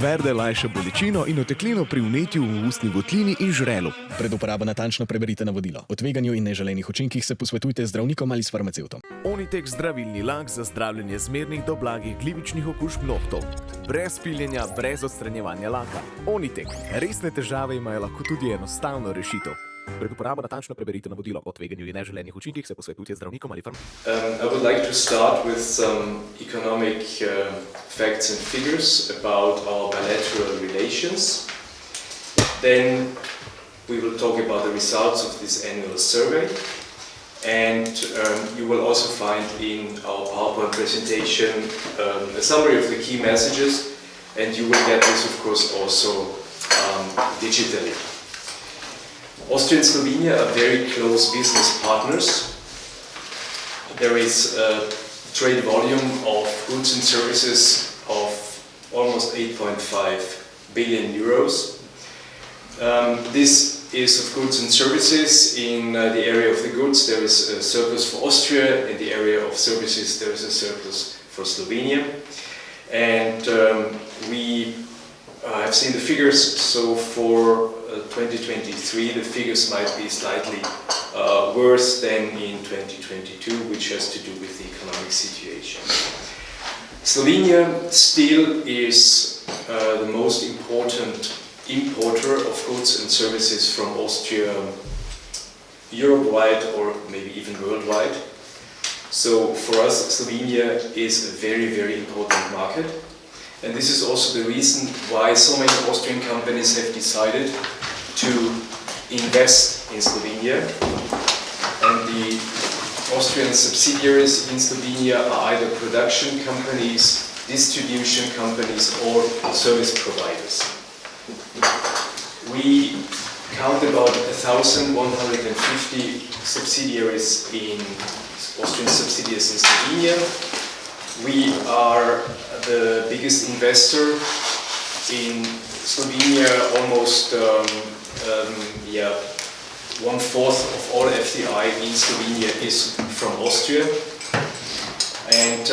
Verde lajša bolečino in oteklino pri vnetju v ustni votlini in žrelu. Pred uporabo natančno preberite navodilo. O tveganju in neželenih učinkih se posvetujte z zdravnikom ali s farmacevtom. Onitek zdravilni lak za zdravljenje zmernih do blagih glivičnih okužb nohtov. Brez piljenja, brez odstranjevanja laka. Onitek. Resne težave imajo lahko tudi enostavno rešitev. Pred uporabo natančno preberite navodilo o tveganju in neželenih učinkih se posvetujte z zdravnikom ali farmacevtom. I would like to start with some economic facts and figures about our bilateral relations. Then we will talk about the results of this annual survey. And you will also find in our PowerPoint presentation a summary of the key messages, and you will get this, of course, also digitally. Austria and Slovenia are very close business partners. There is a trade volume of goods and services of almost 8.5 billion euros. This is of goods and services. In the area of the goods there is a surplus for Austria, in the area of services there is a surplus for Slovenia. And we have seen the figures, so for 2023 the figures might be slightly worse than in 2022, which has to do with the economic situation. Slovenia still is the most important importer of goods and services from Austria, Europe-wide or maybe even worldwide. So for us, Slovenia is a very, very important market. And this is also the reason why so many Austrian companies have decided to invest in Slovenia. And the Austrian subsidiaries in Slovenia are either production companies, distribution companies or service providers. We count about 1,150 subsidiaries in Austrian subsidiaries in Slovenia. We are the biggest investor in Slovenia. Almost one-fourth of all FDI in Slovenia is from Austria, and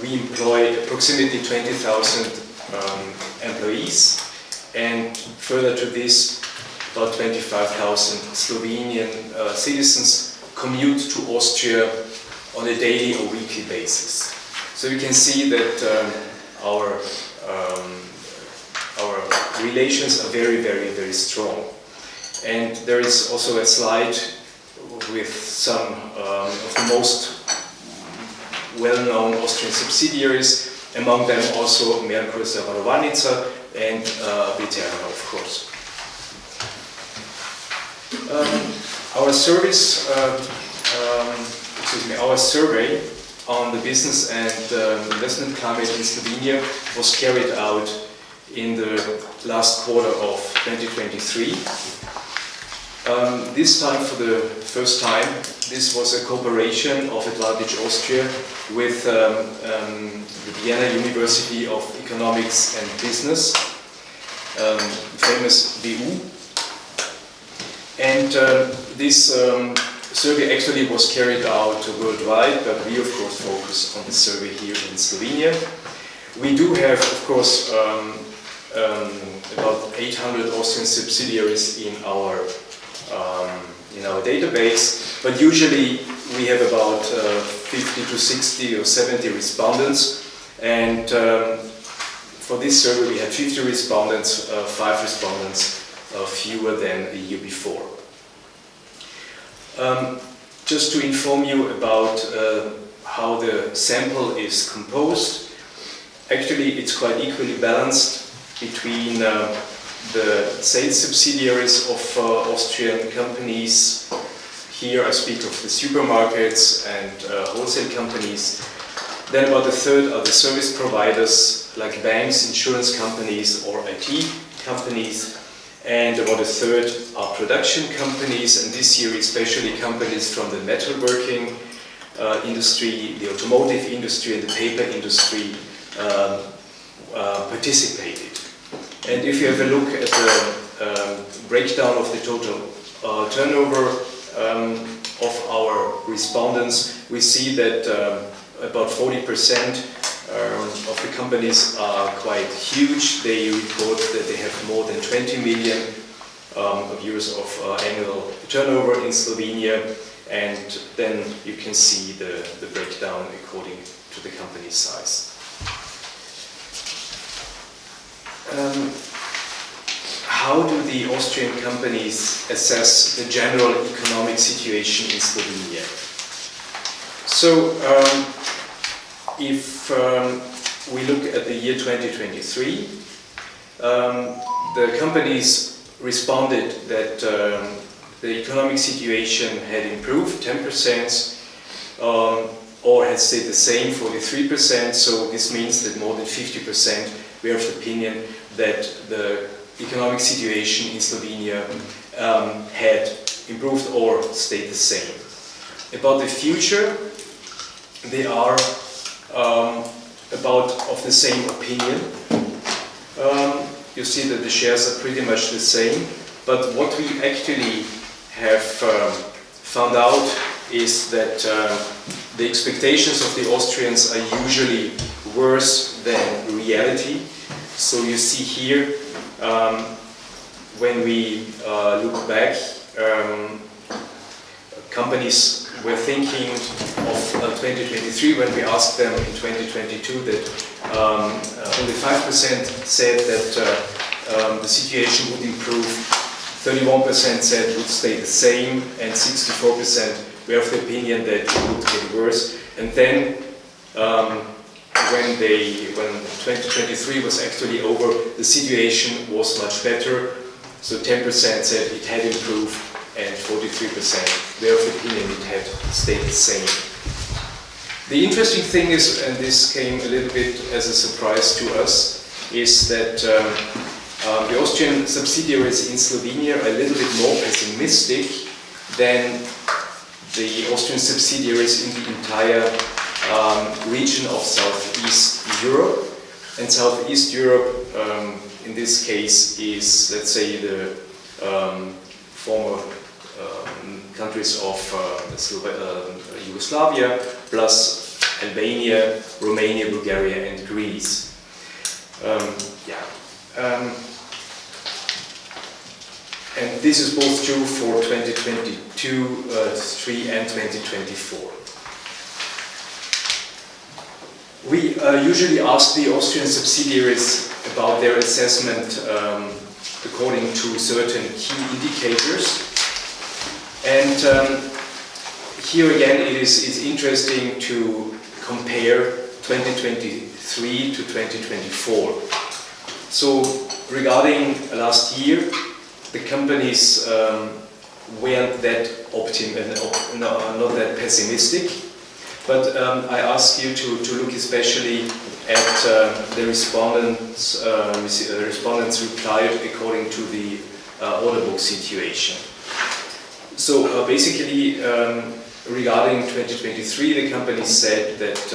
we employ approximately 20,000 employees, and further to this, about 25,000 Slovenian citizens commute to Austria on a daily or weekly basis. So you can see that our relations are very, very, very strong. And there is also a slide with some of the most well-known Austrian subsidiaries, among them also Merkur Zavarovalnica and Večinskim, of course. Our survey on the business and investment climate in Slovenia was carried out in the last quarter of 2023. This time, for the first time, this was a cooperation of ADVANTAGE Austria with the Vienna University of Economics and Business, famous WU. And this survey actually was carried out worldwide, but we of course focus on the survey here in Slovenia. We do have, of course, about 800 Austrian subsidiaries in our database, but usually we have about 50 to 60 or 70 respondents, and for this survey we had 50 respondents, 5 respondents fewer than a year before. Just to inform you about how the sample is composed, actually it's quite equally balanced between the sales subsidiaries of Austrian companies. Here I speak of the supermarkets and wholesale companies. Then about a third are the service providers like banks, insurance companies or IT companies. And about a third are production companies, and this year especially companies from the metalworking industry, the automotive industry and the paper industry participated. And if you have a look at the breakdown of the total turnover of our respondents, we see that about 40% of the companies are quite huge. They report that they have more than 20 million of euros of annual turnover in Slovenia, and then you can see the breakdown according to the company size. How do the Austrian companies assess the general economic situation in Slovenia? So, if we look at the year 2023, the companies responded that the economic situation had improved 10%, or had stayed the same, 43%, so this means that more than 50% were of the opinion that the economic situation in Slovenia had improved or stayed the same. About the future, they are about of the same opinion. You see that the shares are pretty much the same, but what we actually have found out is that the expectations of the Austrians are usually worse than reality. So you see here, when we look back, companies were thinking of 2023 when we asked them in 2022 that only 5% said that the situation would improve, 31% said it would stay the same, and 64% were of the opinion that it would get worse. And then when 2023 was actually over, the situation was much better. So 10% said it had improved, and 43% were of the opinion it had stayed the same. The interesting thing is, and this came a little bit as a surprise to us, is that the Austrian subsidiaries in Slovenia are a little bit more pessimistic than the Austrian subsidiaries in the entire region of Southeast Europe. And Southeast Europe, in this case, is, let's say, the former countries of Yugoslavia, plus Albania, Romania, Bulgaria, and Greece. And this is both true for 2022, 3 and 2024. We usually ask the Austrian subsidiaries about their assessment according to certain key indicators. And here again it's interesting to compare 2023 to 2024. So regarding last year, the companies weren't that not that pessimistic, but I ask you to look especially at the respondents. Respondents replied according to the order book situation. So basically, regarding 2023, the company said that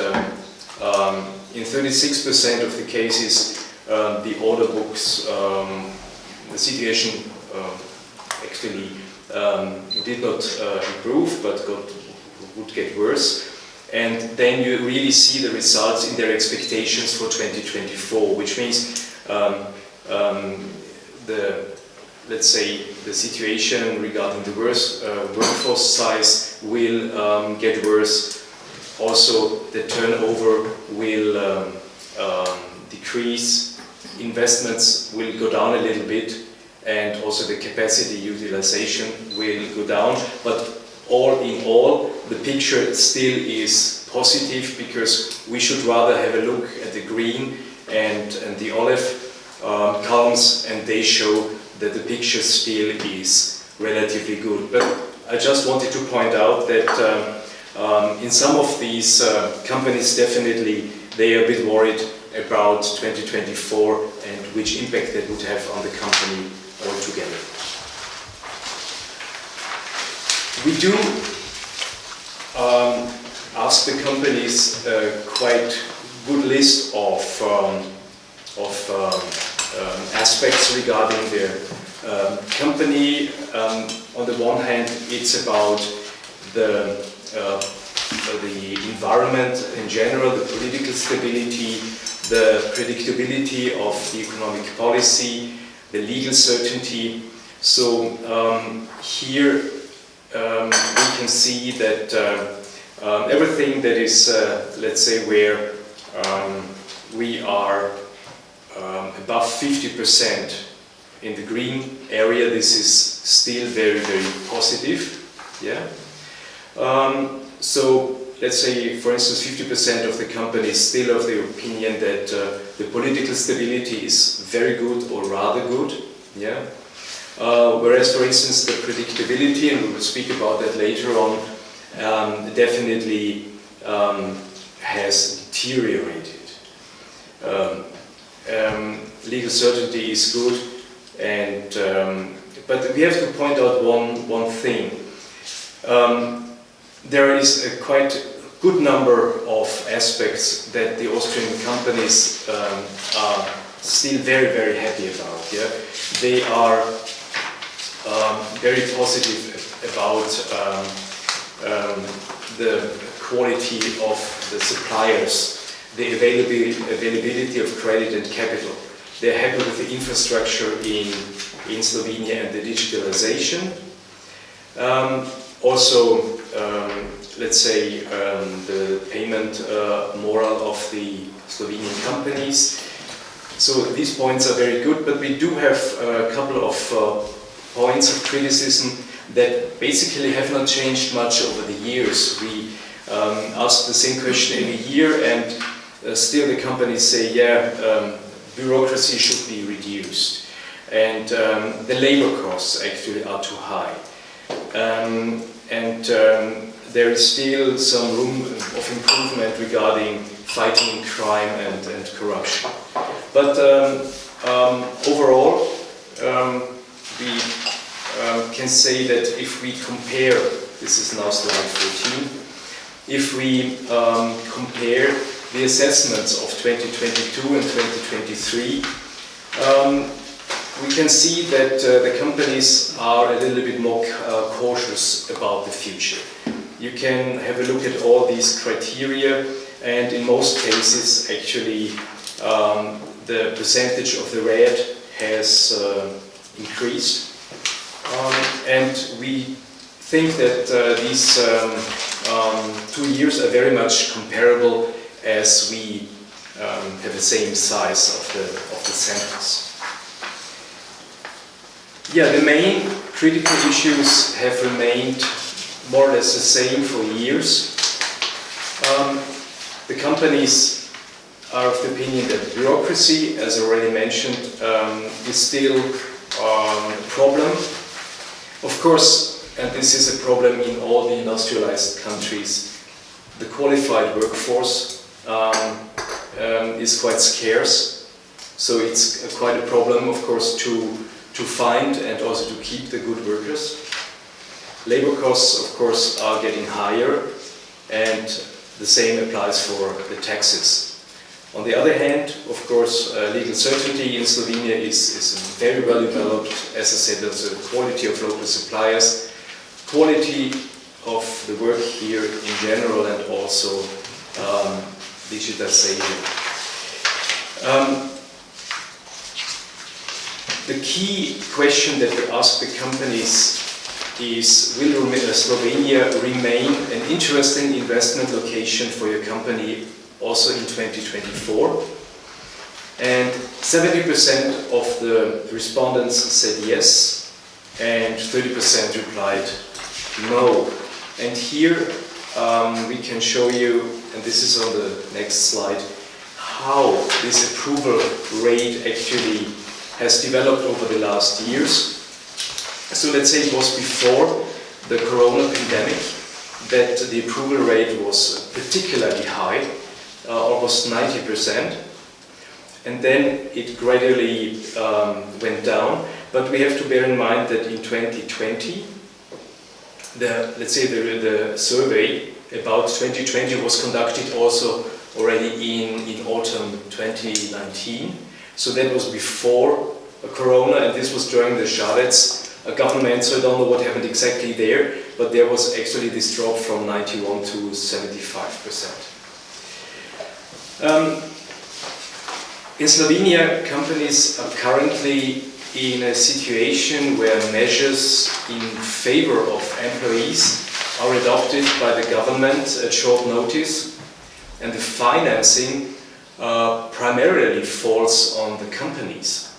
in 36% of the cases, the order books, the situation actually did not improve, but would get worse. And then you really see the results in their expectations for 2024, which means let's say the situation regarding the workforce size will get worse. Also, the turnover will decrease, investments will go down a little bit, and also the capacity utilization will go down. But all in all, the picture still is positive, because we should rather have a look at the green and the olive columns, and they show that the picture still is relatively good. But I just wanted to point out that in some of these companies, definitely they are a bit worried about 2024 and which impact that would have on the company altogether. We do ask the companies quite good list of aspects regarding their company. On the one hand, it's about the environment in general, the political stability, the predictability of the economic policy, the legal certainty. So here we can see that everything that is, let's say, where we are above 50% in the green area, this is still very, very positive. Yeah. So let's say, for instance, 50% of the companies still of the opinion that the political stability is very good or rather good. Yeah. Whereas, for instance, the predictability, and we will speak about that later on, definitely has deteriorated. Legal certainty is good, and but we have to point out one thing. There is a quite good number of aspects that the Austrian companies are still very, very happy about. Yeah? They are very positive about the quality of the suppliers, the availability of credit and capital. They're happy with the infrastructure in Slovenia and the digitalization. Also, let's say, the payment moral of the Slovenian companies. So these points are very good, but we do have a couple of points of criticism that basically have not changed much over the years. We ask the same question every year, and still the companies say, yeah, bureaucracy should be reduced, and the labor costs actually are too high. There is still some room of improvement regarding fighting crime and corruption. But overall, we can say that if we compare, this is now slide 14, if we compare the assessments of 2022 and 2023, we can see that the companies are a little bit more cautious about the future. You can have a look at all these criteria, and in most cases, actually, the percentage of the red has increased. And we think that these 2 years are very much comparable, as we have the same size of the samples. Yeah, the main critical issues have remained more or less the same for years. The companies are of the opinion that bureaucracy, as already mentioned, is still a problem. Of course, and this is a problem in all the industrialized countries, the qualified workforce is quite scarce. So it's quite a problem, of course, to find and also to keep the good workers. Labor costs, of course, are getting higher, and the same applies for the taxes. On the other hand, of course, legal certainty in Slovenia is very well developed. As I said, there's a quality of local suppliers, quality of the work here in general, and also digitization. The key question that we ask the companies is, will Slovenia remain an interesting investment location for your company also in 2024? And 70% of the respondents said yes, and 30% replied no. And here we can show you, and this is on the next slide, how this approval rate actually has developed over the last years. So let's say it was before the corona pandemic that the approval rate was particularly high, almost 90%. And then it gradually went down. But we have to bear in mind that in 2020, let's say the survey about 2020 was conducted also already in autumn 2019. So that was before Corona, and this was during the Šarec government, so I don't know what happened exactly there. but there was actually this drop from 91 to 75%. In Slovenia, companies are currently in a situation where measures in favor of employees are adopted by the government at short notice, and the financing primarily falls on the companies.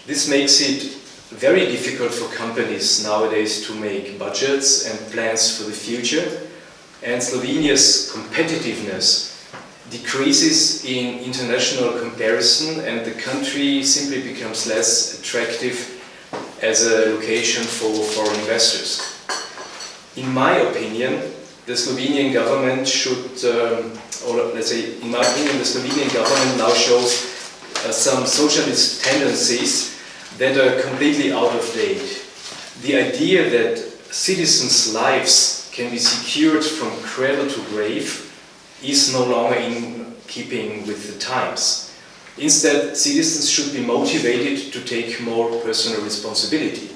This makes it very difficult for companies nowadays to make budgets and plans for the future, and Slovenia's competitiveness decreases in international comparison, and the country simply becomes less attractive as a location for foreign investors. In my opinion, the Slovenian government should, or let's say, in my opinion, the Slovenian government now shows some socialist tendencies that are completely out of date. The idea that citizens' lives can be secured from cradle to grave is no longer in keeping with the times. Instead, citizens should be motivated to take more personal responsibility.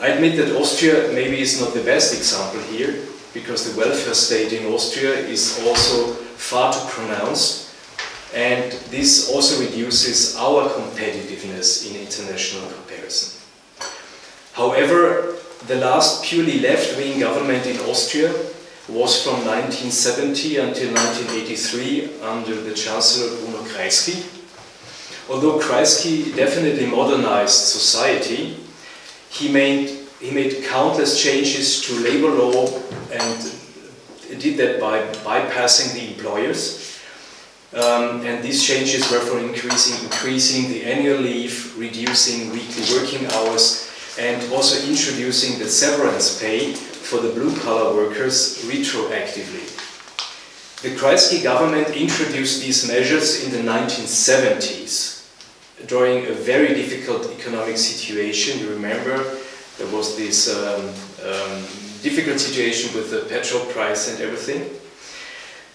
I admit that Austria maybe is not the best example here, because the welfare state in Austria is also far too pronounced, and this also reduces our competitiveness in international comparison. However, the last purely left-wing government in Austria was from 1970 until 1983 under the Chancellor Bruno Kreisky. Although Kreisky definitely modernized society, he made countless changes to labor law and did that by bypassing the employers. And these changes were for increasing the annual leave, reducing weekly working hours, and also introducing the severance pay for the blue-collar workers retroactively. The Kreisky government introduced these measures in the 1970s, during a very difficult economic situation. You remember, there was this difficult situation with the petrol price and everything.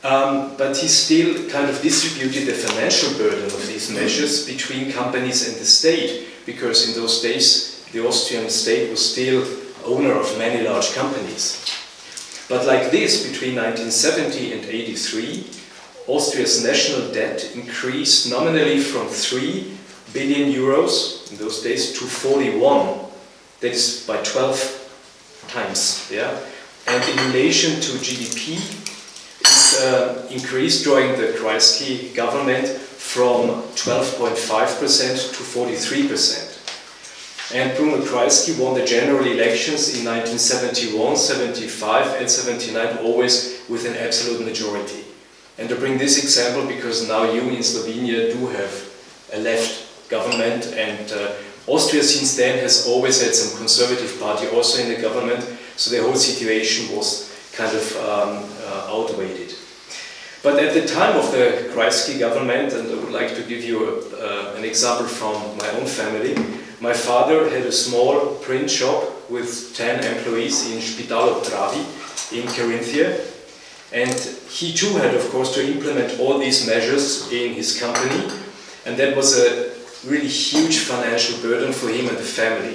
But he still kind of distributed the financial burden of these measures between companies and the state, because in those days the Austrian state was still owner of many large companies. But like this, between 1970 and 83, Austria's national debt increased nominally from 3 billion euros in those days to 41. That is by 12 times. Yeah? And in relation to GDP, it increased during the Kreisky government from 12.5% to 43%. And Bruno Kreisky won the general elections in 1971, 75 and 79, always with an absolute majority. And to bring this example, because now you in Slovenia do have a left government, and Austria since then has always had some conservative party also in the government, so the whole situation was kind of outweighed. But at the time of the Kreisky government, and I would like to give you an example from my own family, my father had a small print shop with 10 employees in Spitalo Travi in Carinthia, and he too had, of course, to implement all these measures in his company, and that was a really huge financial burden for him and the family.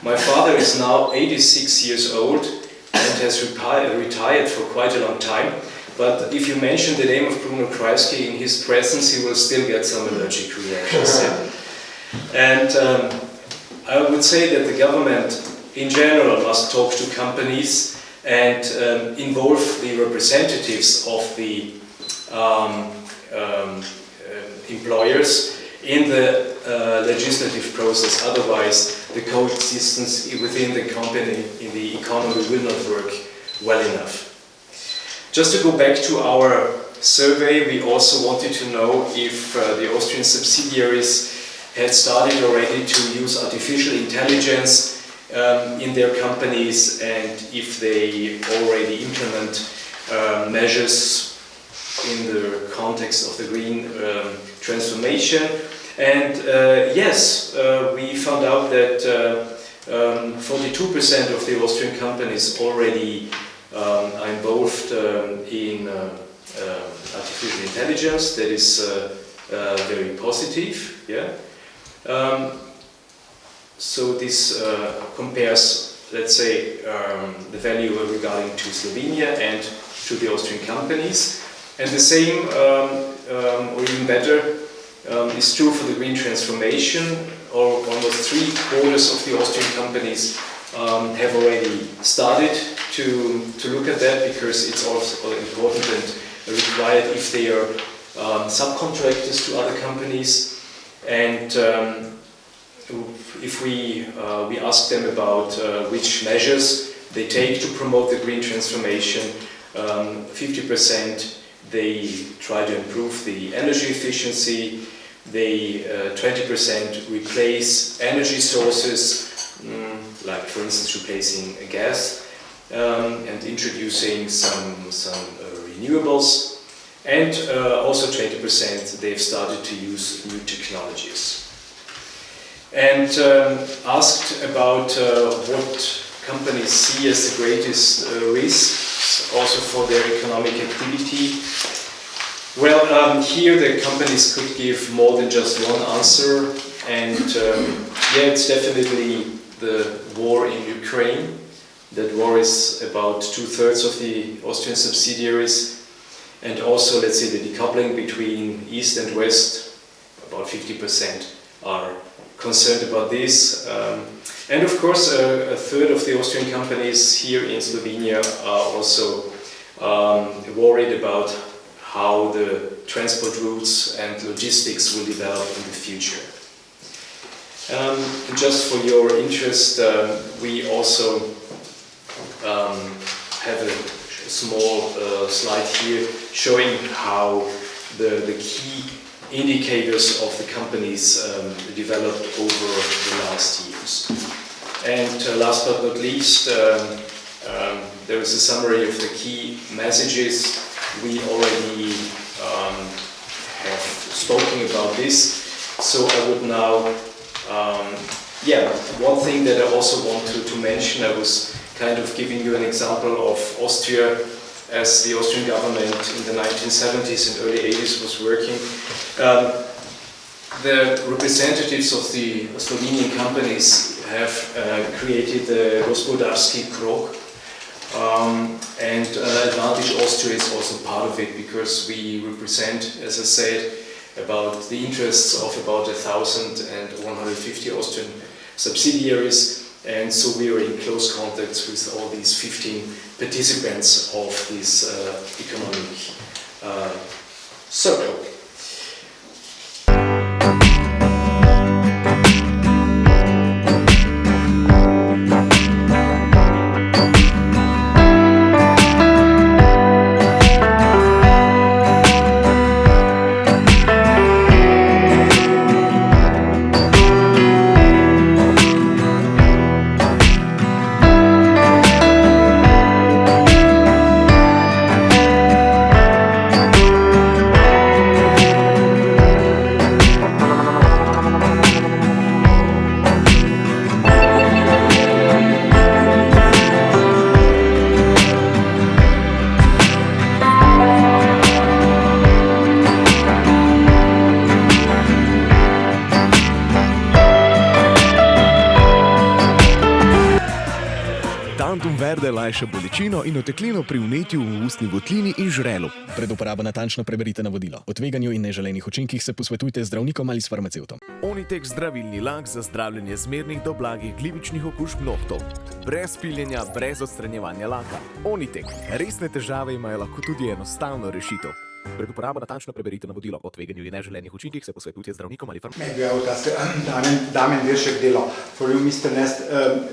My father is now 86 years old and has retired for quite a long time, but if you mention the name of Bruno Kreisky in his presence, he will still get some allergic reactions. And I would say that the government in general must talk to companies and involve the representatives of the employers in the legislative process. Otherwise, the coexistence within the company, in the economy, will not work well enough. Just to go back to our survey, we also wanted to know if the Austrian subsidiaries had started already to use artificial intelligence in their companies, and if they already implement measures in the context of the green transformation. And yes, we found out that 42% of the Austrian companies already are involved in artificial intelligence. That is very positive. Yeah. So this compares let's say, the value regarding to Slovenia and to the Austrian companies. And the same, or even better, is true for the green transformation. Almost 3/4 of the Austrian companies have already started to look at that, because it's also important and required if they are subcontractors to other companies. And if we ask them about which measures they take to promote the green transformation, 50% they try to improve the energy efficiency, they 20% replace energy sources, like for instance replacing gas, and introducing some renewables, and also 20% they've started to use new technologies. And asked about what companies see as the greatest risks also for their economic activity. Well, here the companies could give more than just one answer, and yeah, it's definitely the war in Ukraine. That war is about 2/3 of the Austrian subsidiaries, and also, let's say, the decoupling between East and West, about 50% are concerned about this. And of course, a third of the Austrian companies here in Slovenia are also worried about how the transport routes and logistics will develop in the future. Just for your interest, we also have a small slide here showing how the key indicators of the companies developed over the last years. And last but not least, there is a summary of the key messages. We already have spoken about this, so I would now, one thing that I also want to mention, I was kind of giving you an example of Austria as the Austrian government in the 1970s and early 80s was working. The representatives of the Slovenian companies have created the gospodarski krog, and ADVANTAGE Austria is also part of it, because we represent, as I said, about the interests of about 1,150 Austrian subsidiaries, and so we are in close contact with all these 15 participants of this economic circle. Lajša bolečino in oteklino pri vnetju v ustni votlini in žrelu. Pred uporabo natančno preberite navodilo. O tveganju in neželenih učinkih se posvetujte z zdravnikom ali s farmacevtom. Onitek zdravilni lak za zdravljenje zmernih do blagih glivičnih okužb nohtov. Brez piljenja, brez odstranjevanja laka. Onitek. Resne težave imajo lahko tudi enostavno rešitev. Pred uporabo natančno preberite navodilo. O tveganju in neželenih učinkih se posvetujte z zdravnikom ali farmacevtom. Maybe I would ask Damien Viršek-Delo. For you, Mr. Nest,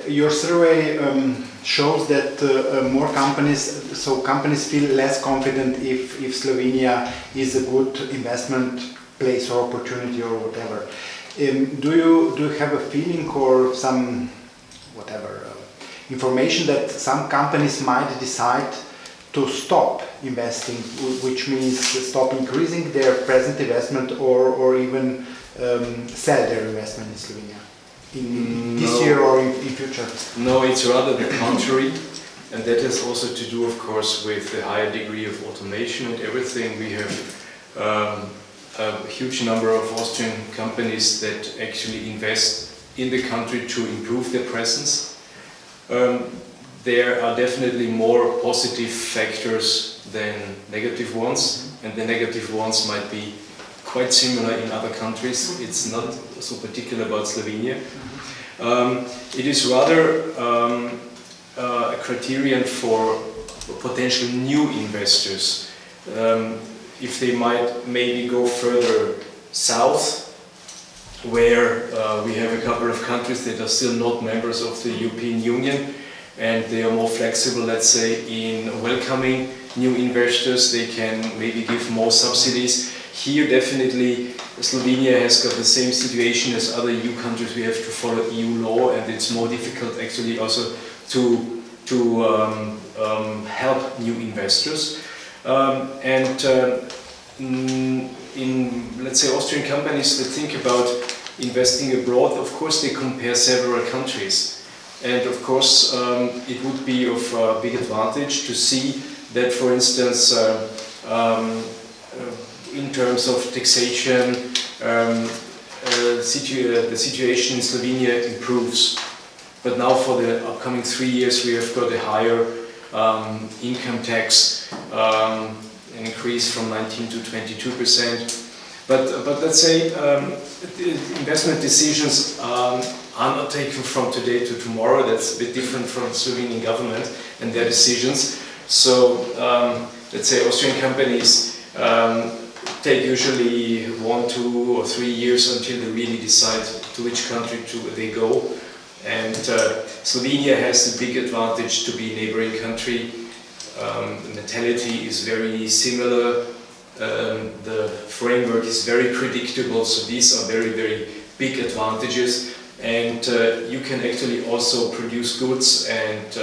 your survey shows that more companies feel less confident if Slovenia is a good investment place or opportunity or whatever. Do you have a feeling or some information that some companies might decide to stop investing, which means stop increasing their present investment or even sell their investment in Slovenia this year or in future? No, it's rather the contrary, and that has also to do, of course, with the higher degree of automation and everything. We have a huge number of Austrian companies that actually invest in the country to improve their presence. there are definitely more positive factors than negative ones, and the negative ones might be quite similar in other countries. It's not so particular about Slovenia. It is rather a criterion for potential new investors. If they might maybe go further south, where we have a couple of countries that are still not members of the European Union, and they are more flexible, let's say, in welcoming new investors. They can maybe give more subsidies. Here, definitely, Slovenia has got the same situation as other EU countries. We have to follow EU law, and it's more difficult actually also to help new investors. In, let's say, Austrian companies that think about investing abroad, of course they compare several countries. And of course it would be of big advantage to see that, for instance, in terms of taxation, the situation in Slovenia improves. But now for the upcoming 3 years we have got a higher income tax, an increase from 19 to 22%. But let's say investment decisions are not taken from today to tomorrow. That's a bit different from the Slovenian government and their decisions. So let's say Austrian companies take usually 1, 2 or 3 years until they really decide to which country they go. And Slovenia has the big advantage to be a neighboring country. The mentality is very similar. The framework is very predictable, so these are very, very big advantages. And you can actually also produce goods and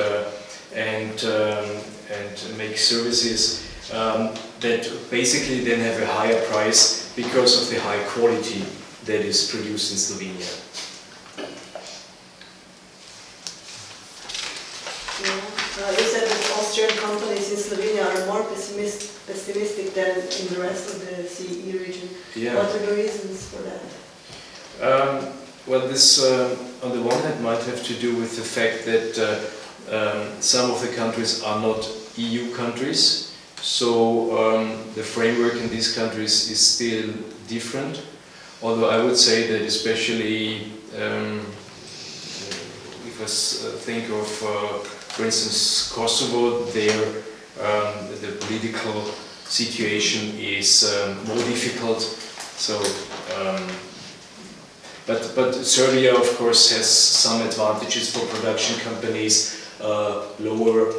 make services that basically then have a higher price because of the high quality that is produced in Slovenia. You said that Austrian companies in Slovenia are more pessimistic than in the rest of the CE region. Yeah. What are the reasons for that? Well, this on the one hand might have to do with the fact that some of the countries are not EU countries, so the framework in these countries is still different. Although I would say that especially if I think of, for instance, Kosovo, there the political situation is more difficult. So, but Serbia, of course, has some advantages for production companies, lower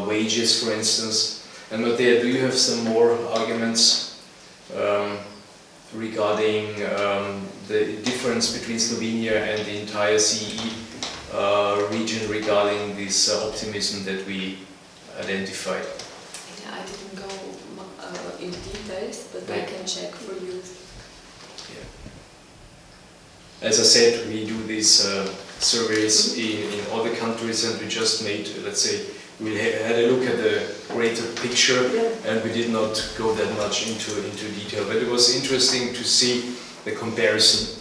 wages, for instance. And Matea, do you have some more arguments regarding the difference between Slovenia and the entire CE region regarding this optimism that we identified? Yeah, I didn't go in details, but I can check for you. Yeah. As I said, we do these surveys in other countries, and we just made, let's say, we had a look at the greater picture, and we did not go that much into detail. But it was interesting to see the comparison